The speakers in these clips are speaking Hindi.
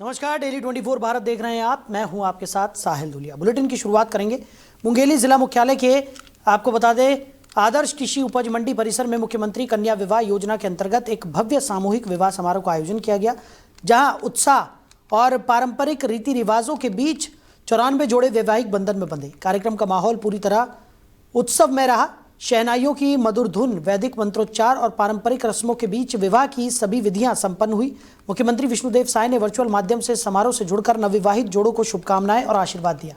नमस्कार, डेली 24 भारत देख रहे हैं आप। मैं हूं आपके साथ साहिल दुलिया। बुलेटिन की शुरुआत करेंगे मुंगेली जिला मुख्यालय के। आपको बता दें, आदर्श कृषि उपज मंडी परिसर में मुख्यमंत्री कन्या विवाह योजना के अंतर्गत एक भव्य सामूहिक विवाह समारोह का आयोजन किया गया, जहां उत्साह और पारंपरिक रीति रिवाजों के बीच 94 जोड़े वैवाहिक बंधन में बंधे। कार्यक्रम का माहौल पूरी तरह उत्सव में रहा। शहनाइयों की मधुर धुन, वैदिक मंत्रोच्चार और पारंपरिक रस्मों के बीच विवाह की सभी विधियां संपन्न हुई। मुख्यमंत्री विष्णुदेव साय ने वर्चुअल माध्यम से समारोह से जुड़कर नवविवाहित जोड़ों को शुभकामनाएं और आशीर्वाद दिया।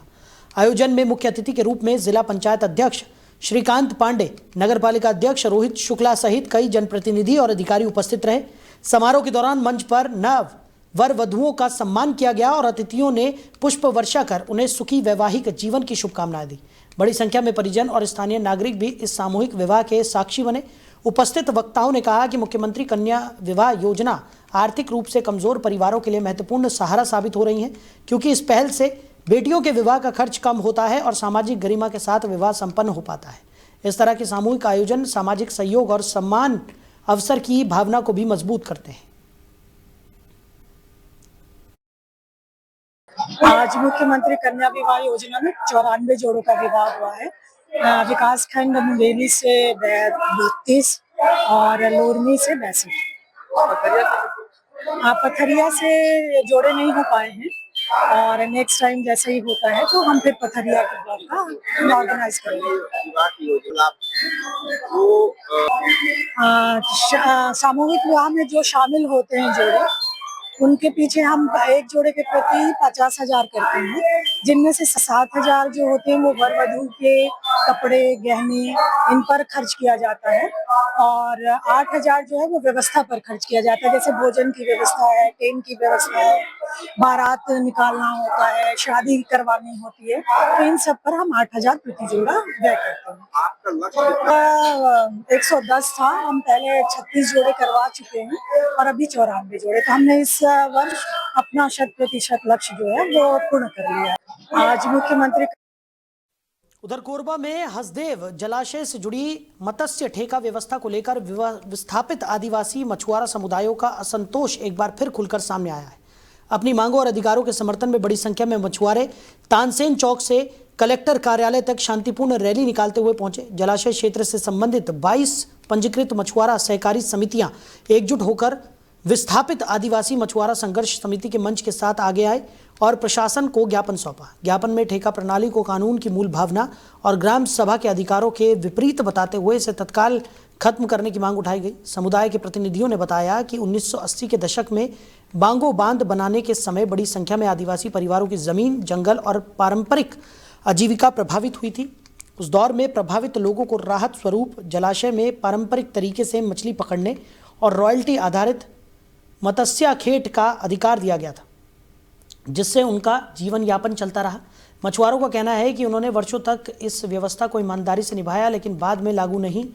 आयोजन में मुख्य अतिथि के रूप में जिला पंचायत अध्यक्ष श्रीकांत पांडे, नगरपालिका अध्यक्ष रोहित शुक्ला सहित कई जनप्रतिनिधि और अधिकारी उपस्थित रहे। समारोह के दौरान मंच पर नव वर वधुओं का सम्मान किया गया और अतिथियों ने पुष्प वर्षा कर उन्हें सुखी वैवाहिक जीवन की शुभकामनाएं दी। बड़ी संख्या में परिजन और स्थानीय नागरिक भी इस सामूहिक विवाह के साक्षी बने। उपस्थित वक्ताओं ने कहा कि मुख्यमंत्री कन्या विवाह योजना आर्थिक रूप से कमजोर परिवारों के लिए महत्वपूर्ण सहारा साबित हो रही है, क्योंकि इस पहल से बेटियों के विवाह का खर्च कम होता है और सामाजिक गरिमा के साथ विवाह संपन्न हो पाता है। इस तरह के सामूहिक आयोजन सामाजिक सहयोग और सम्मान अवसर की भावना को भी मजबूत करते हैं। आज मुख्यमंत्री कन्या विवाह योजना में 94 जोड़ों का विवाह हुआ है। विकास खंड मुंगेली से 32 और लोरमी से 62। पथरिया से जोड़े नहीं हो पाए हैं और नेक्स्ट टाइम जैसा ही होता है तो हम फिर पथरिया के ब्लॉक का ऑर्गेनाइज करेंगे। सामूहिक विवाह में जो शामिल होते हैं जोड़े, उनके पीछे हम एक जोड़े के प्रति 50,000 करते हैं, जिनमें से 7,000 जो होते हैं वो वर वधू के कपड़े गहने इन पर खर्च किया जाता है और 8,000 जो है वो व्यवस्था पर खर्च किया जाता है, जैसे भोजन की व्यवस्था है, टेंट की व्यवस्था है, बारात निकालना होता है, शादी करवानी होती है, तो इन सब पर हम 8,000 प्रति जोड़ा व्यय करते हैं। आपका लक्ष्य 110 था, हम पहले 36 जोड़े करवा चुके हैं और अभी 94 जोड़े, तो हमने इस वर्ष अपना 100% लक्ष्य जो है वो पूर्ण कर लिया है। आज मुख्यमंत्री उधर कोरबा में हसदेव जलाशय से जुड़ी मत्स्य ठेका व्यवस्था को लेकर विस्थापित आदिवासी मछुआरा समुदायों का असंतोष एक बार फिर खुलकर सामने आया है। अपनी मांगों और अधिकारों के समर्थन में बड़ी संख्या में मछुआरे तानसेन चौक से कलेक्टर कार्यालय तक शांतिपूर्ण रैली निकालते हुए पहुंचे। जलाशय क्षेत्र से संबंधित 22 पंजीकृत मछुआरा सहकारी समितियां एकजुट होकर विस्थापित आदिवासी मछुआरा संघर्ष समिति के मंच के साथ आगे आए और प्रशासन को ज्ञापन सौंपा। ज्ञापन में ठेका प्रणाली को कानून की मूल भावना और ग्राम सभा के अधिकारों के विपरीत बताते हुए इसे तत्काल खत्म करने की मांग उठाई गई। समुदाय के प्रतिनिधियों ने बताया कि 1980 के दशक में बांगो बांध बनाने के समय बड़ी संख्या में आदिवासी परिवारों की जमीन, जंगल और पारंपरिक आजीविका प्रभावित हुई थी। उस दौर में प्रभावित लोगों को राहत स्वरूप जलाशय में पारंपरिक तरीके से मछली पकड़ने और रॉयल्टी आधारित मत्स्य खेत का अधिकार दिया गया था, जिससे उनका जीवन यापन चलता रहा। मछुआरों का कहना है कि उन्होंने वर्षों तक इस व्यवस्था को ईमानदारी से निभाया, लेकिन बाद में लागू नहीं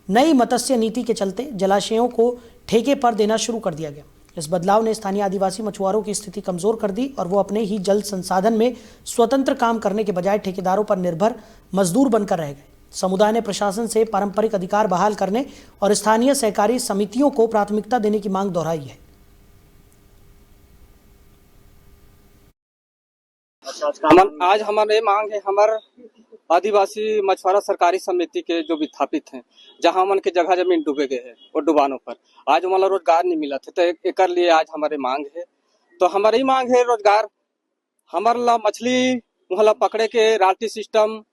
नई मत्स्य नीति के चलते जलाशयों को ठेके पर देना शुरू कर दिया गया। इस बदलाव ने स्थानीय आदिवासी मछुआरों की स्थिति कमजोर कर दी और वो अपने ही जल संसाधन में स्वतंत्र काम करने के बजाय ठेकेदारों पर निर्भर मजदूर बनकर रह गए। समुदाय ने प्रशासन से पारंपरिक अधिकार बहाल करने और स्थानीय सहकारी समितियों को प्राथमिकता देने की मांग दोहराई है। आज हमारे मांग है, हमारे आदिवासी मछुआरा सरकारी समिति के जो विस्थापित हैं, जहां मन के जगह जमीन डूबे गए हैं और डुबानों पर आज हमारा रोजगार नहीं मिला था, तो एक लिए आज हमारे मांग है। तो हमारी मांग है रोजगार, हमारा मछली मुहला पकड़े के रॉयल्टी सिस्टम,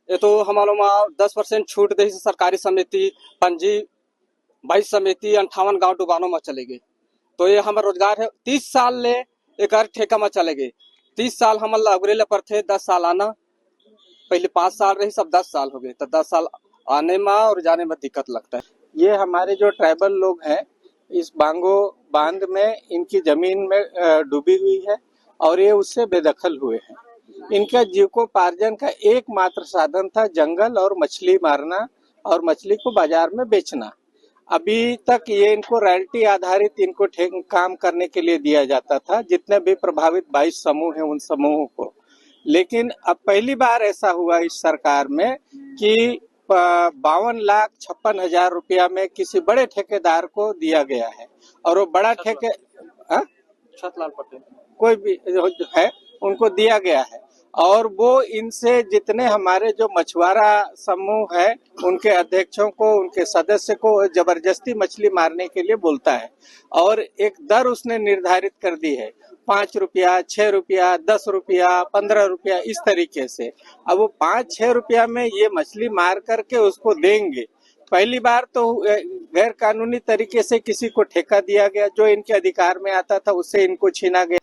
ये तो हमारा 10% छूट दे सरकारी समिति, पंजी 22 समिति 58 गाँव डुबानों में चले गए। तो ये हमारा रोजगार है। 30 साल ले एक ठेका में चले गए। 30 साल हम अगरेले पर थे, 10 साल आना, पहले 5 साल रही, सब 10 साल हो गए, तो 10 साल आने में और जाने में दिक्कत लगता है। ये हमारे जो ट्राइबल लोग हैं, इस बांगो बांध में इनकी जमीन में डूबी हुई है और ये उससे बेदखल हुए हैं। इनका जीविकोपार्जन का एकमात्र साधन था जंगल और मछली मारना और मछली को बाजार में बेचना। अभी तक ये इनको रॉयल्टी आधारित इनको काम करने के लिए दिया जाता था, जितने भी प्रभावित 22 समूह हैं उन समूहों को। लेकिन अब पहली बार ऐसा हुआ इस सरकार में कि 52,56,000 रुपया में किसी बड़े ठेकेदार को दिया गया है और वो बड़ा छतलाल पटेल। कोई भी जो है उनको दिया गया है, और वो इनसे जितने हमारे जो मछुआरा समूह है उनके अध्यक्षों को, उनके सदस्य को जबरदस्ती मछली मारने के लिए बोलता है, और एक दर उसने निर्धारित कर दी है, 5 रुपया, 6 रुपया, 10 रुपया, 15 रुपया, इस तरीके से। अब वो 5-6 रुपया में ये मछली मार करके उसको देंगे। पहली बार तो गैर कानूनी तरीके से किसी को ठेका दिया गया, जो इनके अधिकार में आता था उससे इनको छीना गया।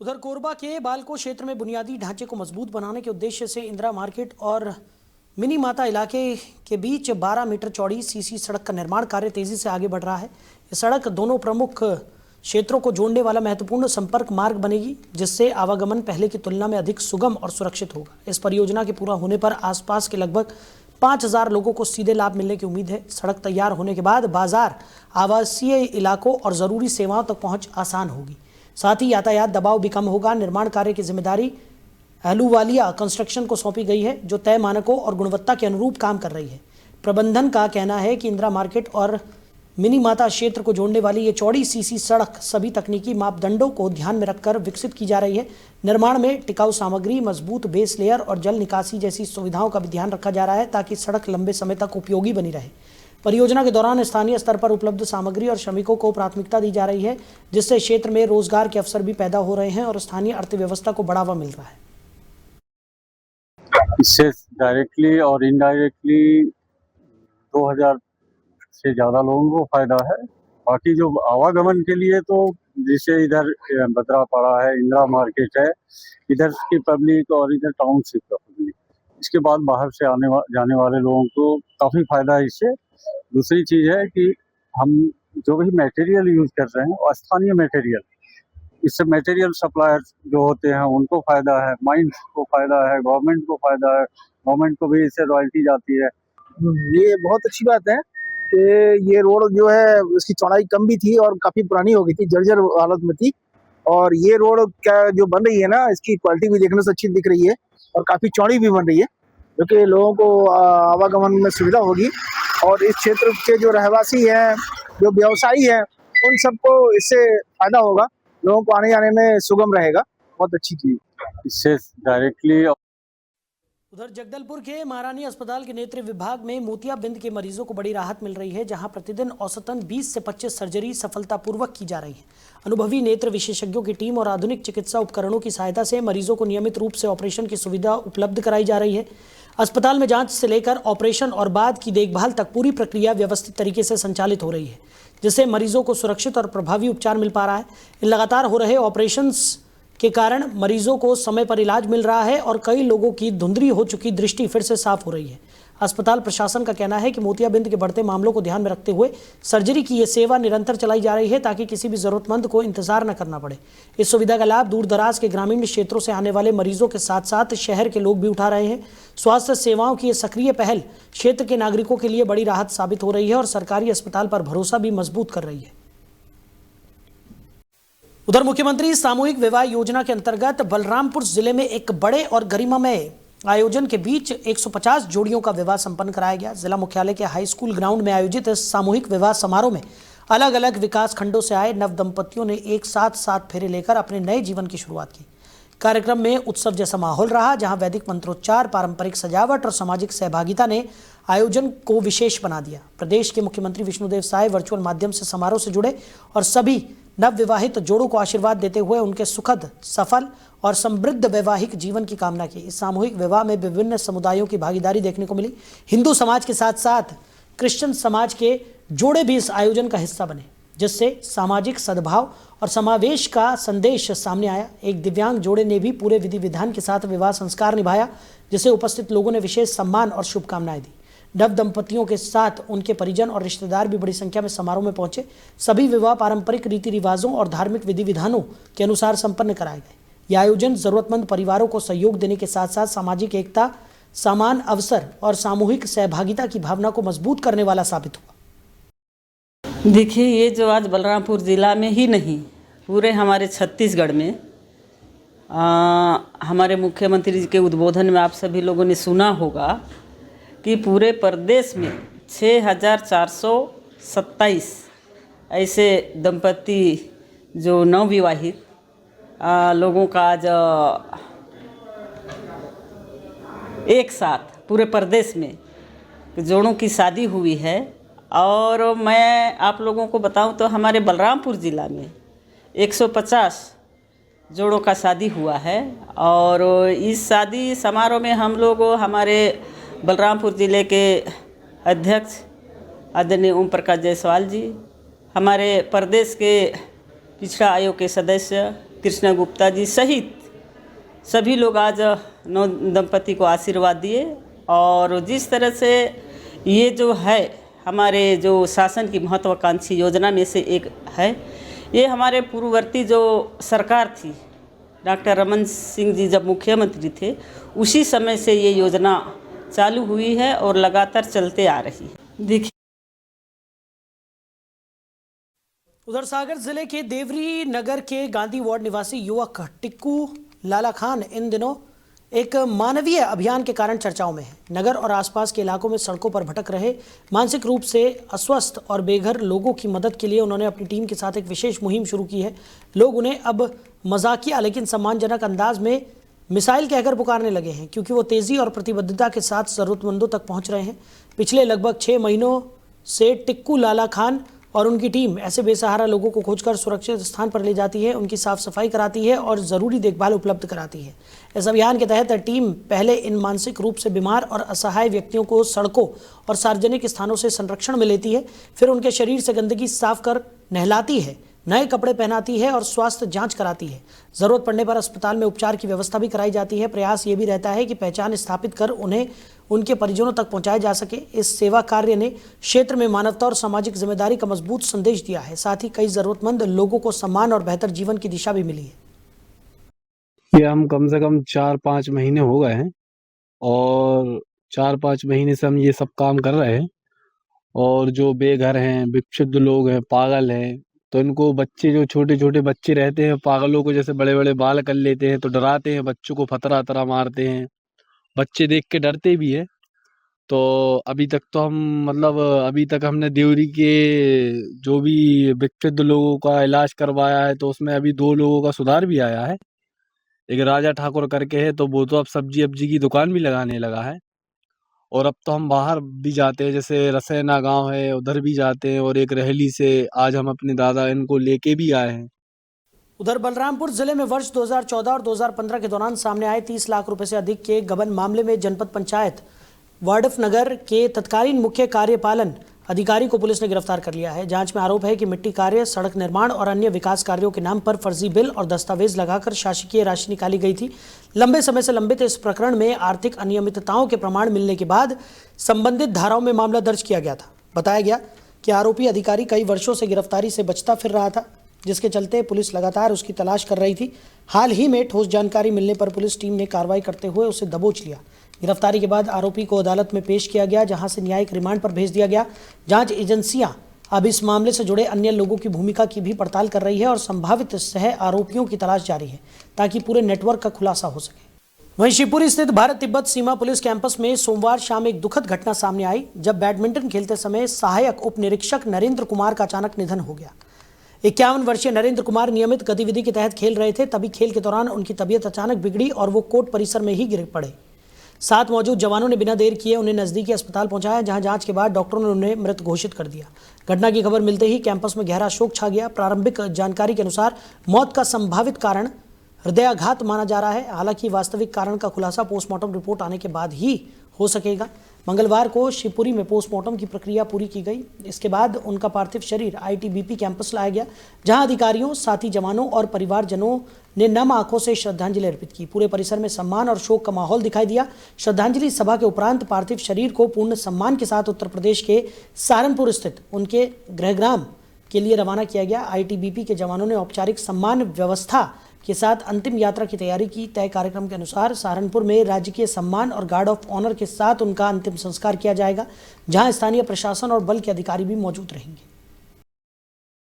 उधर कोरबा के बालको क्षेत्र में बुनियादी ढांचे को मजबूत बनाने के उद्देश्य से इंदिरा मार्केट और मिनी माता इलाके के बीच 12 मीटर चौड़ी सीसी सड़क का निर्माण कार्य तेजी से आगे बढ़ रहा है। ये सड़क दोनों प्रमुख क्षेत्रों को जोड़ने वाला महत्वपूर्ण संपर्क मार्ग बनेगी, जिससे आवागमन पहले की तुलना में अधिक सुगम और सुरक्षित होगा। इस परियोजना के पूरा होने पर आसपास के लगभग 5000 लोगों को सीधे लाभ मिलने की उम्मीद है। सड़क तैयार होने के बाद बाजार, आवासीय इलाकों और जरूरी सेवाओं तक पहुंच आसान होगी। साथ ही यातायात दबाव भी कम होगा। निर्माण कार्य की जिम्मेदारी अहलूवालिया कंस्ट्रक्शन को सौंपी गई है, जो तय मानकों और गुणवत्ता के अनुरूप काम कर रही है। प्रबंधन का कहना है कि इंदिरा मार्केट और मिनी माता क्षेत्र को जोड़ने वाली ये चौड़ी सीसी सड़क सभी तकनीकी मापदंडों को ध्यान में रखकर विकसित की जा रही है। निर्माण में टिकाऊ सामग्री, मजबूत बेस लेयर और जल निकासी जैसी सुविधाओं का भी ध्यान रखा जा रहा है, ताकि सड़क लंबे समय तक उपयोगी बनी रहे। परियोजना के दौरान स्थानीय स्तर पर उपलब्ध सामग्री और श्रमिकों को प्राथमिकता दी जा रही है, जिससे क्षेत्र में रोजगार के अवसर भी पैदा हो रहे हैं और स्थानीय अर्थव्यवस्था को बढ़ावा मिल रहा है। इससे डायरेक्टली और इनडायरेक्टली 2000 से ज़्यादा लोगों को फायदा है। बाकी जो आवागमन के लिए तो जैसे इधर बदरापाड़ा है, इंदिरा मार्केट है, इधर की पब्लिक और इधर टाउनशिप का पब्लिक, इसके बाद बाहर से जाने वाले लोगों को काफ़ी फायदा है इससे। दूसरी चीज़ है कि हम जो भी मटेरियल यूज कर रहे हैं वो स्थानीय मटेरियल, इससे मटेरियल सप्लायर्स जो होते हैं उनको फायदा है, माइंस को फायदा है, गवर्नमेंट को फायदा है, गवर्नमेंट को भी इससे रॉयल्टी जाती है। ये बहुत अच्छी बात है कि ये रोड जो है उसकी चौड़ाई कम भी थी और काफी पुरानी हो गई थी, जर्जर हालत में थी, और ये रोड क्या जो बन रही है ना, इसकी क्वालिटी भी देखने से अच्छी दिख रही है और काफी चौड़ी भी बन रही है, जो कि लोगों को आवागमन में सुविधा होगी। और इस क्षेत्र के जो रहवासी हैं, जो व्यवसायी हैं, उन सबको इससे फायदा होगा, लोगों को आने जाने में सुगम रहेगा। बहुत अच्छी चीज इससे डायरेक्टली। उधर जगदलपुर के महारानी अस्पताल के नेत्र विभाग में मोतियाबिंद के मरीजों को बड़ी राहत मिल रही है, जहां प्रतिदिन औसतन 20 से 25 सर्जरी सफलतापूर्वक की जा रही है। अनुभवी नेत्र विशेषज्ञों की टीम और आधुनिक चिकित्सा उपकरणों की सहायता से मरीजों को नियमित रूप से ऑपरेशन की सुविधा उपलब्ध कराई जा रही है। अस्पताल में जांच से लेकर ऑपरेशन और बाद की देखभाल तक पूरी प्रक्रिया व्यवस्थित तरीके से संचालित हो रही है, जिससे मरीजों को सुरक्षित और प्रभावी उपचार मिल पा रहा है। इन लगातार हो रहे ऑपरेशंस के कारण मरीजों को समय पर इलाज मिल रहा है और कई लोगों की धुंधली हो चुकी दृष्टि फिर से साफ हो रही है। अस्पताल प्रशासन का कहना है कि मोतियाबिंद के बढ़ते मामलों को ध्यान में रखते हुए सर्जरी की ये सेवा निरंतर चलाई जा रही है, ताकि किसी भी जरूरतमंद को इंतजार न करना पड़े। इस सुविधा का लाभ दूर दराज के ग्रामीण क्षेत्रों से आने वाले मरीजों के साथ साथ शहर के लोग भी उठा रहे हैं। स्वास्थ्य सेवाओं की ये सक्रिय पहल क्षेत्र के नागरिकों के लिए बड़ी राहत साबित हो रही है और सरकारी अस्पताल पर भरोसा भी मजबूत कर रही है। उधर मुख्यमंत्री सामूहिक विवाह योजना के अंतर्गत बलरामपुर जिले में एक बड़े और गरिमामय आयोजन के बीच 150 जोड़ियों का विवाह संपन्न कराया गया। जिला मुख्यालय के हाई स्कूल ग्राउंड में आयोजित इस सामूहिक विवाह समारोह में अलग अलग विकास खंडों से आए नव दंपतियों ने एक साथ 7 फेरे लेकर अपने नए जीवन की शुरुआत की। कार्यक्रम में उत्सव जैसा माहौल रहा, जहां वैदिक मंत्रोच्चार, पारंपरिक सजावट और सामाजिक सहभागिता ने आयोजन को विशेष बना दिया। प्रदेश के मुख्यमंत्री विष्णुदेव साय वर्चुअल माध्यम से समारोह से जुड़े और सभी नवविवाहित जोड़ों को आशीर्वाद देते हुए उनके सुखद, सफल और समृद्ध वैवाहिक जीवन की कामना की। इस सामूहिक विवाह में विभिन्न समुदायों की भागीदारी देखने को मिली। हिंदू समाज के साथ साथ क्रिश्चियन समाज के जोड़े भी इस आयोजन का हिस्सा बने, जिससे सामाजिक सद्भाव और समावेश का संदेश सामने आया। एक दिव्यांग जोड़े ने भी पूरे विधि विधान के साथ विवाह संस्कार निभाया, जिसे उपस्थित लोगों ने विशेष सम्मान और शुभकामनाएं दी। नव दंपतियों के साथ उनके परिजन और रिश्तेदार भी बड़ी संख्या में समारोह में पहुंचे। सभी विवाह पारंपरिक रीति रिवाजों और धार्मिक विधि विधानों के अनुसार संपन्न कराए गए। यह आयोजन जरूरतमंद परिवारों को सहयोग देने के साथ साथ सामाजिक एकता, समान अवसर और सामूहिक सहभागिता की भावना को मजबूत करने वाला साबित हुआ। देखिए, ये जो आज बलरामपुर जिला में ही नहीं, पूरे हमारे छत्तीसगढ़ में हमारे मुख्यमंत्री जी के उद्बोधन में आप सभी लोगों ने सुना होगा कि पूरे प्रदेश में 6427 ऐसे दंपति जो नवविवाहित लोगों का आज एक साथ पूरे प्रदेश में जोड़ों की शादी हुई है। और मैं आप लोगों को बताऊं तो हमारे बलरामपुर ज़िला में 150 जोड़ों का शादी हुआ है। और इस शादी समारोह में हम लोग हमारे बलरामपुर ज़िले के अध्यक्ष आदरणीय ओम प्रकाश जायसवाल जी, हमारे प्रदेश के पिछड़ा आयोग के सदस्य कृष्णा गुप्ता जी सहित सभी लोग आज नव दंपति को आशीर्वाद दिए। और जिस तरह से ये जो है हमारे जो शासन की महत्वाकांक्षी योजना में से एक है, ये हमारे पूर्ववर्ती जो सरकार थी डॉक्टर रमन सिंह जी जब मुख्यमंत्री थे उसी समय से ये योजना चालू हुई है और लगातार चलते आ रही है। देखिए, उधर सागर जिले के देवरी नगर के गांधी वार्ड निवासी युवक टिक्कू लाला खान इन दिनों एक मानवीय अभियान के कारण चर्चाओं में है। नगर और आसपास के इलाकों में सड़कों पर भटक रहे मानसिक रूप से अस्वस्थ और बेघर लोगों की मदद के लिए उन्होंने अपनी टीम के साथ एक विशेष मुहिम शुरू की है। लोग उन्हें अब मजाकिया लेकिन सम्मानजनक अंदाज में मिसाइल कहकर पुकारने लगे हैं, क्योंकि वो तेज़ी और प्रतिबद्धता के साथ ज़रूरतमंदों तक पहुंच रहे हैं। पिछले लगभग 6 महीनों से टिक्कू लाला खान और उनकी टीम ऐसे बेसहारा लोगों को खोजकर सुरक्षित स्थान पर ले जाती है, उनकी साफ सफाई कराती है और ज़रूरी देखभाल उपलब्ध कराती है। इस अभियान के तहत टीम पहले इन मानसिक रूप से बीमार और असहाय व्यक्तियों को सड़कों और सार्वजनिक स्थानों से संरक्षण में लेती है, फिर उनके शरीर से गंदगी साफ कर नहलाती है, नए कपड़े पहनाती है और स्वास्थ्य जांच कराती है। ज़रूरत पड़ने पर अस्पताल में उपचार की व्यवस्था भी कराई जाती है। प्रयास ये भी रहता है कि पहचान स्थापित कर उन्हें उनके परिजनों तक पहुंचाया जा सके। इस सेवा कार्य ने क्षेत्र में मानवता और सामाजिक जिम्मेदारी का मजबूत संदेश दिया है। साथ ही कई ज़रूरतमंद लोगों को सम्मान और बेहतर जीवन की दिशा भी मिली है। ये हम कम से कम 4-5 महीने हो गए हैं और 4-5 महीने से हम ये सब काम कर रहे हैं। और जो बेघर हैं, विक्षुब्ध लोग हैं, पागल हैं, तो इनको बच्चे जो छोटे-छोटे बच्चे रहते हैं, पागलों को जैसे बड़े-बड़े बाल कर लेते हैं, तो डराते हैं, बच्चों को फतरा-अतरा मारते हैं। बच्चे देख के डरते भी हैं। तो अभी तक तो अभी तक हमने देवरी के जो भी विक्षुब्ध लोगों का इलाज करवाया है, तो उसमें अभी 2 लोगों का सुधार भी आया है। एक राजा ठाकुर करके है, तो वो तो अब सब्जी-वब्जी की दुकान भी लगाने लगा है। और अब तो हम बाहर भी जाते हैं, जैसे रसैना गांव है, उधर भी जाते हैं। और एक रहली से आज हम अपने दादा इनको लेके भी आए हैं। उधर बलरामपुर जिले में वर्ष 2014 और 2015 के दौरान सामने आए 30 लाख रुपए से अधिक के गबन मामले में जनपद पंचायत वार्डफनगर के तत्कालीन मुख्य कार्यपालन अधिकारी को पुलिस ने गिरफ्तार कर लिया है। जांच में आरोप है कि मिट्टी कार्य, सड़क निर्माण और अन्य विकास कार्यों के नाम पर फर्जी बिल और दस्तावेज लगाकर शासकीय राशि निकाली गई थी। लंबे समय से लंबित इस प्रकरण में आर्थिक अनियमितताओं के प्रमाण मिलने के बाद संबंधित धाराओं में मामला दर्ज किया गया था। बताया गया कि आरोपी अधिकारी कई वर्षों से गिरफ्तारी से बचता फिर रहा था, जिसके चलते पुलिस लगातार उसकी तलाश कर रही थी। हाल ही में ठोस जानकारी मिलने पर पुलिस टीम ने कार्रवाई करते हुए उसे दबोच लिया। गिरफ्तारी के बाद आरोपी को अदालत में पेश किया गया, जहां से न्यायिक रिमांड पर भेज दिया गया। जांच एजेंसियां अब इस मामले से जुड़े अन्य लोगों की भूमिका की भी पड़ताल कर रही है और संभावित सह आरोपियों की तलाश जारी है, ताकि पूरे नेटवर्क का खुलासा हो सके। वहीं शिवपुरी स्थित भारत तिब्बत सीमा पुलिस कैंपस में सोमवार शाम एक दुखद घटना सामने आई, जब बैडमिंटन खेलते समय सहायक उप निरीक्षक नरेंद्र कुमार का अचानक निधन हो गया। 51 वर्षीय नरेंद्र कुमार नियमित गतिविधि के तहत खेल रहे थे। तभी खेल के दौरान उनकी तबीयत अचानक बिगड़ी और वो कोर्ट परिसर में ही गिर पड़े। साथ मौजूद जवानों ने बिना देर किए उन्हें नजदीकी अस्पताल पहुंचाया, जहां जांच के बाद डॉक्टरों ने उन्हें मृत घोषित कर दिया। घटना की खबर मिलते ही कैंपस में गहरा शोक छा गया। प्रारंभिक जानकारी के अनुसार मौत का संभावित कारण हृदयाघात माना जा रहा है। हालांकि वास्तविक कारण का खुलासा पोस्टमार्टम रिपोर्ट आने के बाद ही हो सकेगा। मंगलवार को शिवपुरी में पोस्टमार्टम की प्रक्रिया पूरी की गई। इसके बाद उनका पार्थिव शरीर आईटीबीपी कैंपस लाया गया, जहां अधिकारियों, साथी जवानों और परिवारजनों ने नम आंखों से श्रद्धांजलि अर्पित की। पूरे परिसर में सम्मान और शोक का माहौल दिखाई दिया। श्रद्धांजलि सभा के उपरांत पार्थिव शरीर को पूर्ण सम्मान के साथ उत्तर प्रदेश के सहारनपुर स्थित उनके गृहग्राम के लिए रवाना किया गया। आईटीबीपी के जवानों ने औपचारिक सम्मान व्यवस्था के साथ अंतिम यात्रा की तैयारी की। तय कार्यक्रम के अनुसार सहारनपुर में राजकीय सम्मान और गार्ड ऑफ ऑनर के साथ उनका अंतिम संस्कार किया जाएगा, जहां स्थानीय प्रशासन और बल के अधिकारी भी मौजूद रहेंगे।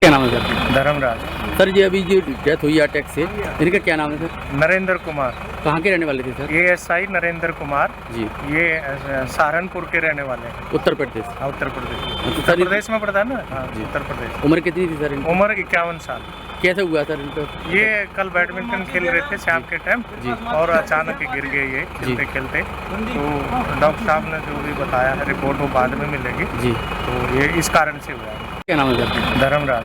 क्या नाम है सर? धर्मराज। सर ये अभी जो डेथ हुई है अटैक से, इनका क्या नाम है सर? नरेंद्र कुमार। कहाँ के रहने वाले थे सर? ASI नरेंद्र कुमार जी। ये सहारनपुर के रहने वाले हैं। उत्तर प्रदेश। उत्तर प्रदेश। तो उत्तर सर प्रदेश में पड़ता है ना? हाँ जी। उत्तर प्रदेश। उम्र कितनी थी सर इनकी? उम्र 51 साल। कैसे हुआ सर इनका? ये कल बैडमिंटन खेल रहे थे शाम के टाइम जी। और अचानक ही गिर गए ये खेलते खेलते। तो डॉक्टर साहब ने जो भी बताया है रिपोर्ट वो बाद में मिलेगी जी। तो ये इस कारण से हुआ है। क्या नाम है सर? धर्मराज।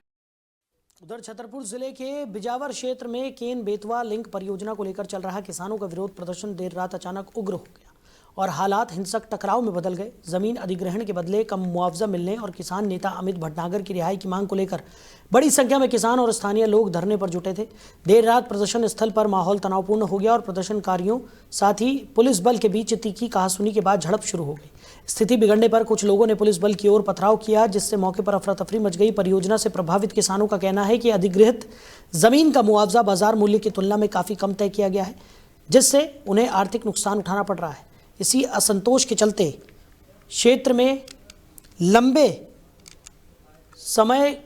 उधर छतरपुर जिले के बिजावर क्षेत्र में केन बेतवा लिंक परियोजना को लेकर चल रहा किसानों का विरोध प्रदर्शन देर रात अचानक उग्र हो गया और हालात हिंसक टकराव में बदल गए। जमीन अधिग्रहण के बदले कम मुआवजा मिलने और किसान नेता अमित भटनागर की रिहाई की मांग को लेकर बड़ी संख्या में किसान और स्थानीय लोग धरने पर जुटे थे। देर रात प्रदर्शन स्थल पर माहौल तनावपूर्ण हो गया और प्रदर्शनकारियों साथ ही पुलिस बल के बीच तीखी कहासुनी के बाद झड़प शुरू हो गई। स्थिति बिगड़ने पर कुछ लोगों ने पुलिस बल की ओर पथराव किया, जिससे मौके पर अफरा तफरी मच गई। परियोजना से प्रभावित किसानों का कहना है कि अधिग्रहित जमीन का मुआवजा बाजार मूल्य की तुलना में काफी कम तय किया गया है, जिससे उन्हें आर्थिक नुकसान उठाना पड़ रहा है। इसी असंतोष के चलते क्षेत्र में लंबे समय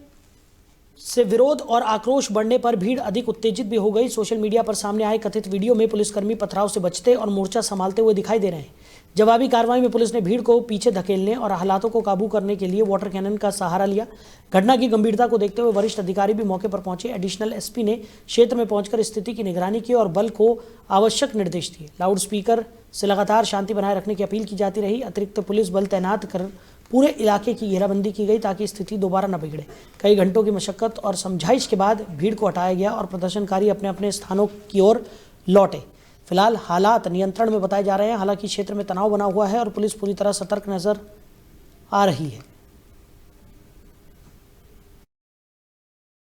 से विरोध और आक्रोश बढ़ने पर भीड़ अधिक उत्तेजित भी हो गई। सोशल मीडिया पर सामने आए कथित वीडियो में पुलिसकर्मी पथराव से बचते और मोर्चा संभालते हुए दिखाई दे रहे हैं। जवाबी कार्रवाई में पुलिस ने भीड़ को पीछे धकेलने और हालातों को काबू करने के लिए वाटर कैनन का सहारा लिया। घटना की गंभीरता को देखते हुए वरिष्ठ अधिकारी भी मौके पर पहुंचे। एडिशनल एसपी ने क्षेत्र में पहुंचकर स्थिति की निगरानी की और बल को आवश्यक निर्देश दिए। लाउड स्पीकर से लगातार शांति बनाए रखने की अपील की जाती रही। अतिरिक्त पुलिस बल तैनात कर पूरे इलाके की घेराबंदी की गई ताकि स्थिति दोबारा न बिगड़े। कई घंटों की मशक्कत और समझाइश के बाद भीड़ को हटाया गया और प्रदर्शनकारी अपने अपने स्थानों की ओर लौटे। फिलहाल हालात नियंत्रण में बताए जा रहे हैं। हालांकि क्षेत्र में तनाव बना हुआ है और पुलिस पूरी तरह सतर्क नजर आ रही है।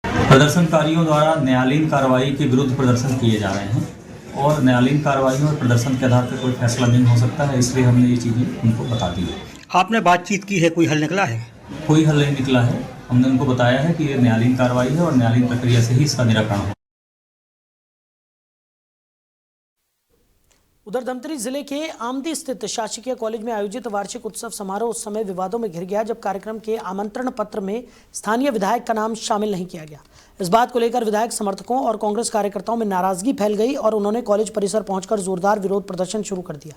प्रदर्शनकारियों द्वारा न्यायालयीन कार्रवाई के विरुद्ध प्रदर्शन किए जा रहे हैं और न्यायालयीन कार्रवाई और प्रदर्शन के आधार पर कोई फैसला नहीं हो सकता है, इसलिए हमने ये चीज़ें उनको बता दी है। आपने बातचीत की है, कोई हल निकला है? कोई हल नहीं निकला है। हमने उनको बताया है कि ये न्यायालयीन कार्रवाई है और न्यायालयीन प्रक्रिया से ही इसका निराकरण हो। उधर धमतरी जिले के आमदी स्थित शासकीय कॉलेज में आयोजित वार्षिक उत्सव समारोह उस समय विवादों में घिर गया जब कार्यक्रम के आमंत्रण पत्र में स्थानीय विधायक का नाम शामिल नहीं किया गया। इस बात को लेकर विधायक समर्थकों और कांग्रेस कार्यकर्ताओं में नाराजगी फैल गई और उन्होंने कॉलेज परिसर पहुंचकर जोरदार विरोध प्रदर्शन शुरू कर दिया।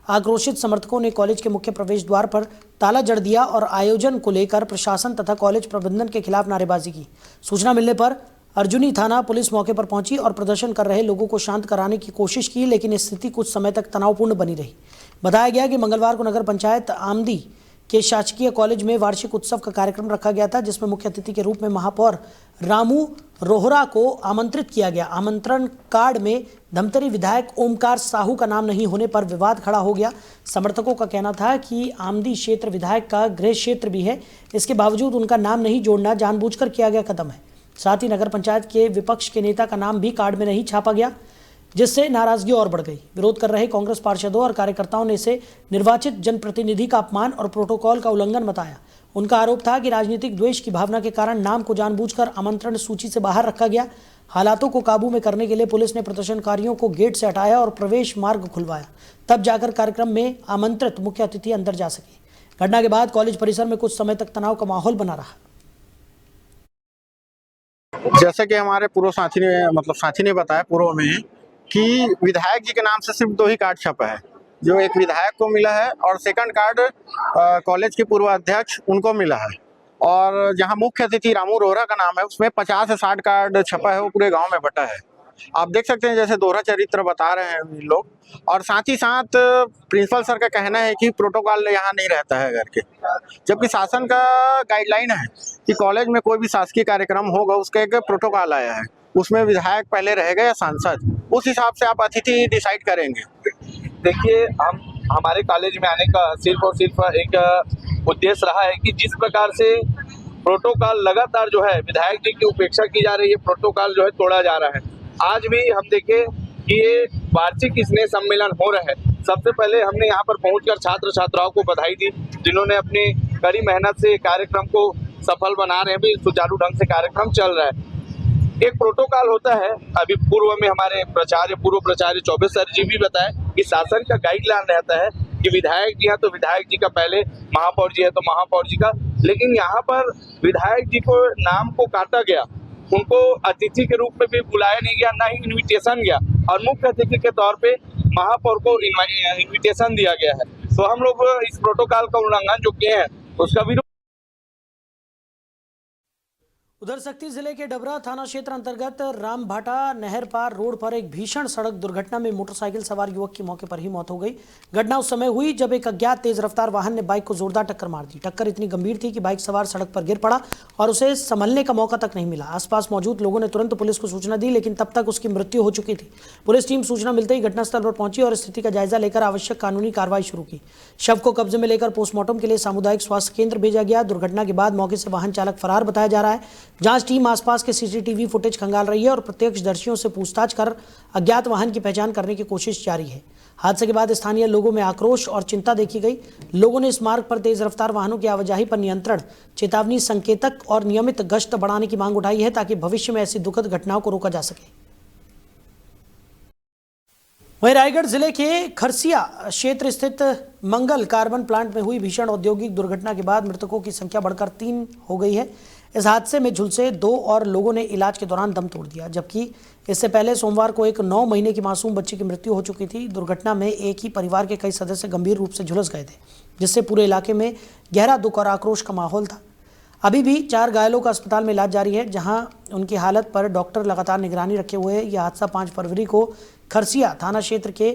आक्रोशित समर्थकों ने कॉलेज के मुख्य प्रवेश द्वार पर ताला जड़ दिया और आयोजन को लेकर प्रशासन तथा कॉलेज प्रबंधन के खिलाफ नारेबाजी की। सूचना मिलने पर अर्जुनी थाना पुलिस मौके पर पहुंची और प्रदर्शन कर रहे लोगों को शांत कराने की कोशिश की, लेकिन स्थिति कुछ समय तक तनावपूर्ण बनी रही। बताया गया कि मंगलवार को नगर पंचायत आमदी के शासकीय कॉलेज में वार्षिक उत्सव का कार्यक्रम रखा गया था, जिसमें मुख्य अतिथि के रूप में महापौर रामू रोहरा को आमंत्रित किया गया। आमंत्रण कार्ड में धमतरी विधायक ओमकार साहू का नाम नहीं होने पर विवाद खड़ा हो गया। समर्थकों का कहना था कि आमदी क्षेत्र विधायक का गृह क्षेत्र भी है, इसके बावजूद उनका नाम नहीं जोड़ना जानबूझकर किया गया कदम है। साथ ही नगर पंचायत के विपक्ष के नेता का नाम भी कार्ड में नहीं छापा गया, जिससे नाराजगी और बढ़ गई। विरोध कर रहे कांग्रेस पार्षदों और कार्यकर्ताओं ने इसे निर्वाचित जनप्रतिनिधि का अपमान और प्रोटोकॉल का उल्लंघन बताया। उनका आरोप था कि राजनीतिक द्वेष की भावना के कारण नाम को जानबूझकर आमंत्रण सूची से बाहर रखा गया। हालातों को काबू में करने के लिए पुलिस ने प्रदर्शनकारियों को गेट से हटाया और प्रवेश मार्ग खुलवाया, तब जाकर कार्यक्रम में आमंत्रित मुख्य अतिथि अंदर जा सके। घटना के बाद कॉलेज परिसर में कुछ समय तक तनाव का माहौल बना रहा। जैसे कि हमारे पूर्व साथी ने बताया पूर्व में कि विधायक जी के नाम से सिर्फ 2 ही कार्ड छपा है, जो एक विधायक को मिला है और सेकंड कार्ड कॉलेज के पूर्व अध्यक्ष उनको मिला है। और जहां मुख्य अतिथि रामू रोहरा का नाम है उसमें 50 से 60 कार्ड छपा है, वो पूरे गांव में बटा है। आप देख सकते हैं जैसे दोहरा चरित्र बता रहे हैं लोग। और साथ ही साथ प्रिंसिपल सर का कहना है कि प्रोटोकॉल यहाँ नहीं रहता है घर के, जबकि शासन का गाइडलाइन है कि कॉलेज में कोई भी शासकीय कार्यक्रम होगा उसका एक प्रोटोकॉल आया है, उसमें विधायक पहले रहेगा या सांसद, उस हिसाब से आप अतिथि डिसाइड करेंगे। देखिए, हमारे कॉलेज में आने का सिर्फ और सिर्फ एक उद्देश्य रहा है कि जिस प्रकार से प्रोटोकॉल लगातार जो है विधायक जी की उपेक्षा की जा रही है, प्रोटोकॉल जो है तोड़ा जा रहा है। आज भी हम देखें कि ये वार्षिक स्नेह सम्मेलन हो रहा है। सबसे पहले हमने यहाँ पर पहुंचकर छात्र छात्राओं को बधाई दी, जिन्होंने अपनी कड़ी मेहनत से कार्यक्रम को सफल बना रहे हैं। भी सुचारू ढंग से कार्यक्रम चल रहा है। एक प्रोटोकॉल होता है। अभी पूर्व में हमारे पूर्व प्राचार्य चौबे सर जी भी बताए कि शासन का गाइडलाइन रहता है कि विधायक जी हैं तो विधायक जी का पहले, महापौर जी है तो महापौर जी का, लेकिन यहाँ पर विधायक जी को नाम को काटा गया, उनको अतिथि के रूप में भी बुलाया नहीं गया, ना ही इनविटेशन गया, और मुख्य अतिथि के तौर पे महापौर को इनविटेशन दिया गया है। तो हम लोग इस प्रोटोकॉल का उल्लंघन जो किए हैं उसका विरोध। उधर सक्ती जिले के डबरा थाना क्षेत्र अंतर्गत रामभाटा नहर पार रोड पर एक भीषण सड़क दुर्घटना में मोटरसाइकिल सवार युवक की मौके पर ही मौत हो गई। घटना उस समय हुई जब एक अज्ञात तेज रफ्तार वाहन ने बाइक को जोरदार टक्कर मार दी। टक्कर इतनी गंभीर थी कि बाइक सवार सड़क पर गिर पड़ा और उसे संभलने का मौका तक नहीं मिला। आसपास मौजूद लोगों ने तुरंत पुलिस को सूचना दी, लेकिन तब तक उसकी मृत्यु हो चुकी थी। पुलिस टीम सूचना मिलते ही घटनास्थल पर पहुंची और स्थिति का जायजा लेकर आवश्यक कानूनी कार्रवाई शुरू की। शव को कब्जे में लेकर पोस्टमार्टम के लिए सामुदायिक स्वास्थ्य केंद्र भेजा गया। दुर्घटना के बाद मौके से वाहन चालक फरार बताया जा रहा है। जांच टीम आसपास के सीसीटीवी फुटेज खंगाल रही है और प्रत्यक्षदर्शियों से पूछताछ कर अज्ञात वाहन की पहचान करने की कोशिश जारी है। हादसे के बाद स्थानीय लोगों में आक्रोश और चिंता देखी गई। लोगों ने इस मार्ग पर तेज रफ्तार वाहनों की आवाजाही पर नियंत्रण, चेतावनी संकेतक और नियमित गश्त बढ़ाने की मांग उठाई है ताकि भविष्य में ऐसी दुखद घटनाओं को रोका जा सके। वहीं रायगढ़ जिले के खरसिया क्षेत्र स्थित मंगल कार्बन प्लांट में हुई भीषण औद्योगिक दुर्घटना के बाद मृतकों की संख्या बढ़कर 3 हो गई है। इस हादसे में झुलसे 2 और लोगों ने इलाज के दौरान दम तोड़ दिया, जबकि इससे पहले सोमवार को एक 9 महीने की मासूम बच्ची की मृत्यु हो चुकी थी। दुर्घटना में एक ही परिवार के कई सदस्य गंभीर रूप से झुलस गए थे, जिससे पूरे इलाके में गहरा दुख और आक्रोश का माहौल था। अभी भी 4 घायलों का अस्पताल में इलाज जारी है, जहां उनकी हालत पर डॉक्टर लगातार निगरानी रखे हुए हैं। यह हादसा 5 फरवरी को खरसिया थाना क्षेत्र के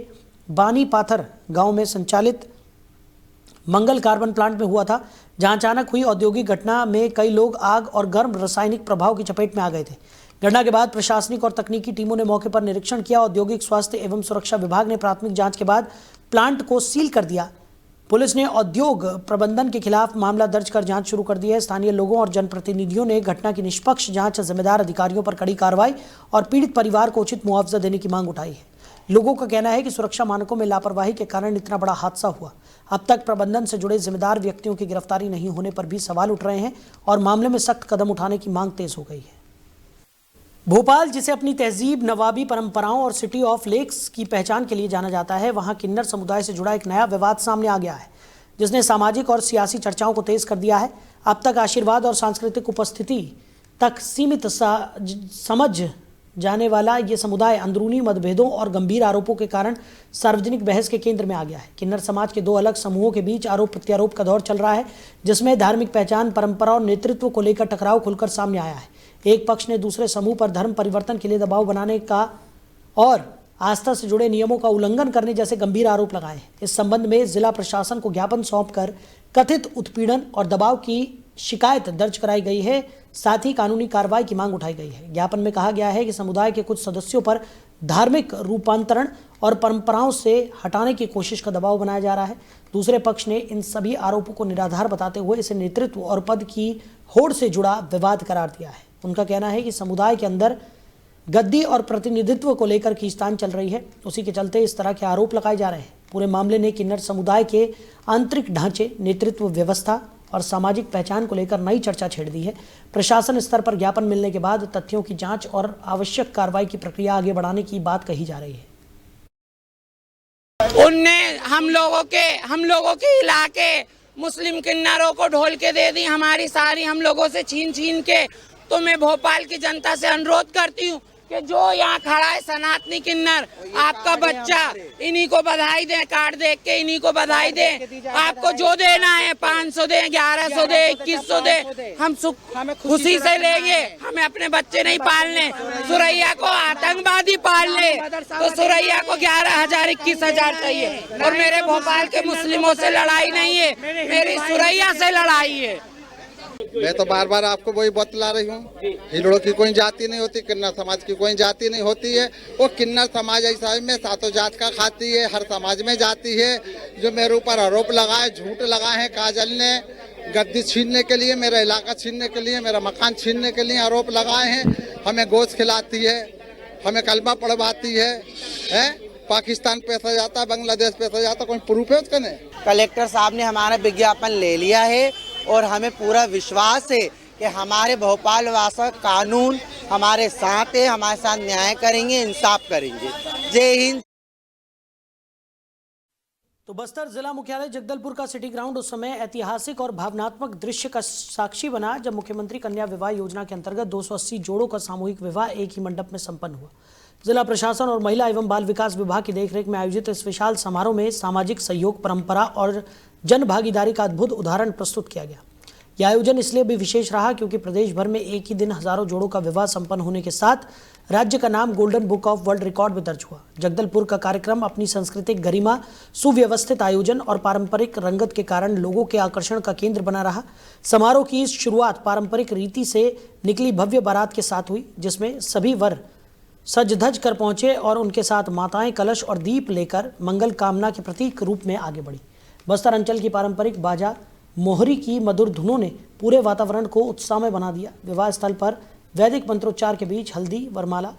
बानी पाथर गांव में संचालित मंगल कार्बन प्लांट में हुआ था, जहां अचानक हुई औद्योगिक घटना में कई लोग आग और गर्म रासायनिक प्रभाव की चपेट में आ गए थे। घटना के बाद प्रशासनिक और तकनीकी टीमों ने मौके पर निरीक्षण किया। औद्योगिक स्वास्थ्य एवं सुरक्षा विभाग ने प्राथमिक जांच के बाद प्लांट को सील कर दिया। पुलिस ने उद्योग प्रबंधन के खिलाफ मामला दर्ज कर जांच शुरू कर दी है। स्थानीय लोगों और जनप्रतिनिधियों ने घटना की निष्पक्ष जांच, जिम्मेदार अधिकारियों पर कड़ी कार्रवाई और पीड़ित परिवार को उचित मुआवजा देने की मांग उठाई है। लोगों का कहना है कि सुरक्षा मानकों में लापरवाही के कारण इतना बड़ा हादसा हुआ। अब तक प्रबंधन से जुड़े जिम्मेदार व्यक्तियों की गिरफ्तारी नहीं होने पर भी सवाल उठ रहे हैं और मामले में सख्त कदम उठाने की मांग तेज हो गई है। भोपाल, जिसे अपनी तहजीब, नवाबी परंपराओं और सिटी ऑफ लेक्स की पहचान के लिए जाना जाता है, वहां किन्नर समुदाय से जुड़ा एक नया विवाद सामने आ गया है, जिसने सामाजिक और सियासी चर्चाओं को तेज कर दिया है। अब तक आशीर्वाद और सांस्कृतिक उपस्थिति तक सीमित समझ जाने वाला ये समुदाय अंदरूनी मतभेदों और गंभीर आरोपों के कारण सार्वजनिक बहस के केंद्र में आ गया है। किन्नर समाज के 2 अलग समूहों के बीच आरोप प्रत्यारोप का दौर चल रहा है, जिसमें धार्मिक पहचान, परंपरा और नेतृत्व को लेकर टकराव खुलकर सामने आया है। एक पक्ष ने दूसरे समूह पर धर्म परिवर्तन के लिए दबाव बनाने का और आस्था से जुड़े नियमों का उल्लंघन करने जैसे गंभीर आरोप लगाए हैं। इस संबंध में जिला प्रशासन को ज्ञापन सौंपकर कथित उत्पीड़न और दबाव की शिकायत दर्ज कराई गई है। साथ ही कानूनी कार्रवाई की मांग उठाई गई है। ज्ञापन में कहा गया है कि समुदाय के कुछ सदस्यों पर धार्मिक रूपांतरण और परंपराओं से हटाने की कोशिश का दबाव बनाया जा रहा है। दूसरे पक्ष ने इन सभी आरोपों को निराधार बताते हुए इसे नेतृत्व और पद की होड़ से जुड़ा विवाद करार दिया है। उनका कहना है कि समुदाय के अंदर गद्दी और प्रतिनिधित्व को लेकर खींचतान चल रही है, उसी के चलते इस तरह के आरोप लगाए जा रहे हैं। पूरे मामले ने किन्नर समुदाय के आंतरिक ढांचे, नेतृत्व व्यवस्था और सामाजिक पहचान को लेकर नई चर्चा छेड़ दी है। प्रशासन स्तर पर ज्ञापन मिलने के बाद तथ्यों की जांच और आवश्यक कार्रवाई की प्रक्रिया आगे बढ़ाने की बात कही जा रही है। उनने हम लोगों के इलाके मुस्लिम किन्नरों को ढोल के दे दी, हमारी सारी हम लोगों से छीन के। तो मैं भोपाल की जनता से अनुरोध करती हूँ कि जो यहाँ खड़ा है सनातनी किन्नर, आपका बच्चा, इन्हीं को बधाई दें, कार्ड देख के इन्हीं को बधाई दें। आपको जो देना है 500 दें, 1100 दें, 2100 दें, हम खुशी से लेंगे। हमें अपने बच्चे नहीं पालने, सुरैया को आतंकवादी पालने, तो सुरैया को 11,000 21,000 चाहिए। और मेरे भोपाल के मुस्लिमों से लड़ाई नहीं है, मेरी सुरैया से लड़ाई है। मैं तो बार बार आपको वही बतला रही हूँ, हिजड़ों की कोई जाति नहीं होती, किन्नर समाज की कोई जाति नहीं होती है। वो किन्नर समाज ऐसा है में सातों जात का खाती है, हर समाज में जाती है। जो मेरे ऊपर आरोप लगाए, झूठ लगाए हैं, काजल ने गद्दी छीनने के लिए, मेरा इलाका छीनने के लिए, मेरा मकान छीनने के लिए आरोप लगाए हैं। हमें गोश्त खिलाती है, हमें कलमा पढ़वाती है, पाकिस्तान पैसा जाता है, बांग्लादेश पैसा जाता, कोई प्रूफ है उसका? नहीं। कलेक्टर साहब ने हमारा विज्ञापन ले लिया है और हमें पूरा विश्वास है कि हमारे भोपाल वासी कानून हमारे साथ है, हमारे साथ न्याय करेंगे, इंसाफ करेंगे। जय हिंद। तो बस्तर जिला मुख्यालय जगदलपुर का सिटी ग्राउंड उस समय ऐतिहासिक और भावनात्मक दृश्य का साक्षी बना जब मुख्यमंत्री कन्या विवाह योजना के अंतर्गत 280 जोड़ों का सामूहिक विवाह एक ही मंडप में संपन्न हुआ। जिला प्रशासन और महिला एवं बाल विकास विभाग की देखरेख में आयोजित इस विशाल समारोह में सामाजिक सहयोग, परंपरा और जन भागीदारी का अद्भुत उदाहरण प्रस्तुत किया गया। यह आयोजन इसलिए भी विशेष रहा क्योंकि प्रदेश भर में एक ही दिन हजारों जोड़ों का विवाह संपन्न होने के साथ राज्य का नाम golden book of world record में दर्ज हुआ। जगदलपुर का कार्यक्रम अपनी सांस्कृतिक गरिमा, सुव्यवस्थित आयोजन और पारंपरिक रंगत के कारण लोगों के आकर्षण का केंद्र बना रहा। समारोह की इस शुरुआत पारंपरिक रीति से निकली भव्य बारात के साथ हुई, जिसमें सभी वर सज धज कर पहुंचे और उनके साथ माताएं कलश और दीप लेकर मंगल कामना के प्रतीक रूप में आगे बढ़ी। बस्तर अंचल की पारंपरिक बाजा मोहरी की मधुर धुनों ने पूरे वातावरण को उत्साहमय बना दिया। विवाह स्थल पर वैदिक मंत्रोच्चार के बीच हल्दी, वरमाला,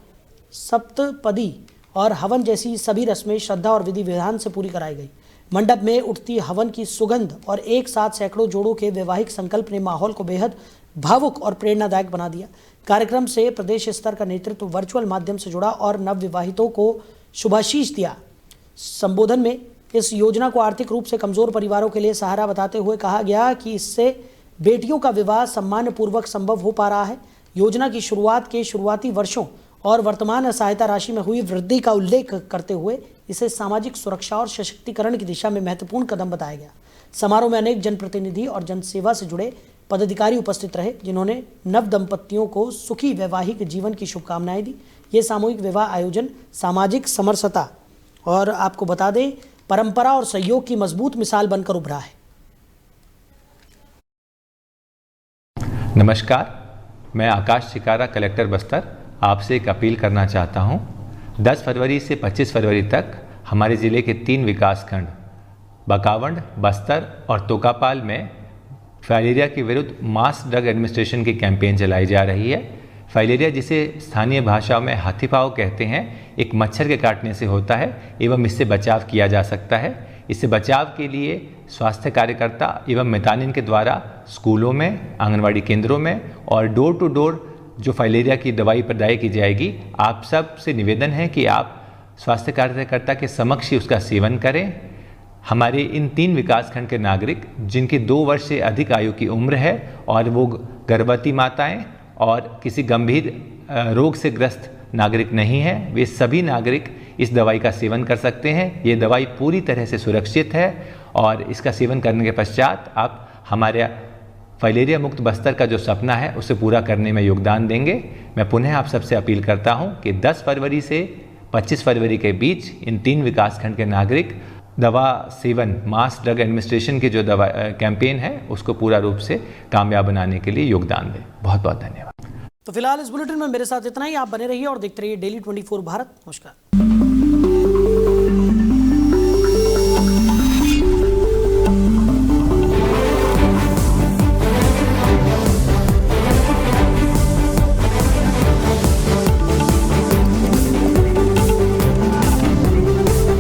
सप्तपदी और हवन जैसी सभी रस्में श्रद्धा और विधि विधान से पूरी कराई गई। मंडप में उठती हवन की सुगंध और एक साथ सैकड़ों जोड़ों के वैवाहिक संकल्प ने माहौल को बेहद भावुक और प्रेरणादायक बना दिया। कार्यक्रम से प्रदेश स्तर का नेतृत्व वर्चुअल माध्यम से जुड़ा और नवविवाहितों को शुभाशीष दिया। संबोधन में इस योजना को आर्थिक रूप से कमजोर परिवारों के लिए सहारा बताते हुए कहा गया कि इससे बेटियों का विवाह सम्मानपूर्वक संभव हो पा रहा है। योजना की शुरुआत के शुरुआती वर्षों और वर्तमान सहायता राशि में हुई वृद्धि का उल्लेख करते हुए इसे सामाजिक सुरक्षा और सशक्तिकरण की दिशा में महत्वपूर्ण कदम बताया गया। समारोह में अनेक जनप्रतिनिधि और जनसेवा से जुड़े पदाधिकारी उपस्थित रहे, जिन्होंने नव दंपतियों को सुखी वैवाहिक जीवन की शुभकामनाएं दी। ये सामूहिक विवाह आयोजन सामाजिक समरसता और आपको बता दें परंपरा और सहयोग की मजबूत मिसाल बनकर उभरा है। नमस्कार, मैं आकाश चिकारा, कलेक्टर बस्तर, आपसे एक अपील करना चाहता हूं। 10 फरवरी से 25 फरवरी तक हमारे ज़िले के 3 विकासखंड बकावंड, बस्तर और तोकापाल में फाइलेरिया के विरुद्ध मास ड्रग एडमिनिस्ट्रेशन की कैंपेन चलाई जा रही है। फाइलेरिया, जिसे स्थानीय भाषा में हाथीपाव कहते हैं, एक मच्छर के काटने से होता है एवं इससे बचाव किया जा सकता है। इससे बचाव के लिए स्वास्थ्य कार्यकर्ता एवं मितानिन के द्वारा स्कूलों में, आंगनवाड़ी केंद्रों में और डोर टू डोर जो फाइलेरिया की दवाई प्रदाय की जाएगी। आप सब से निवेदन है कि आप स्वास्थ्य कार्यकर्ता के समक्ष ही उसका सेवन करें। हमारे इन 3 विकासखंड के नागरिक जिनकी 2 वर्ष से अधिक आयु की उम्र है और वो गर्भवती माताएं और किसी गंभीर रोग से ग्रस्त नागरिक नहीं हैं, वे सभी नागरिक इस दवाई का सेवन कर सकते हैं। ये दवाई पूरी तरह से सुरक्षित है और इसका सेवन करने के पश्चात आप हमारे फाइलेरिया मुक्त बस्तर का जो सपना है उसे पूरा करने में योगदान देंगे। मैं पुनः आप सबसे अपील करता हूं कि 10 फरवरी से 25 फरवरी के बीच इन 3 विकासखंड के नागरिक दवा सेवन, मास ड्रग एडमिनिस्ट्रेशन की जो दवा कैंपेन है उसको पूरा रूप से कामयाब बनाने के लिए योगदान दें। बहुत बहुत धन्यवाद। तो फिलहाल इस बुलेटिन में मेरे साथ इतना ही। आप बने रहिए और देखते रहिए डेली 24 भारत। नमस्कार।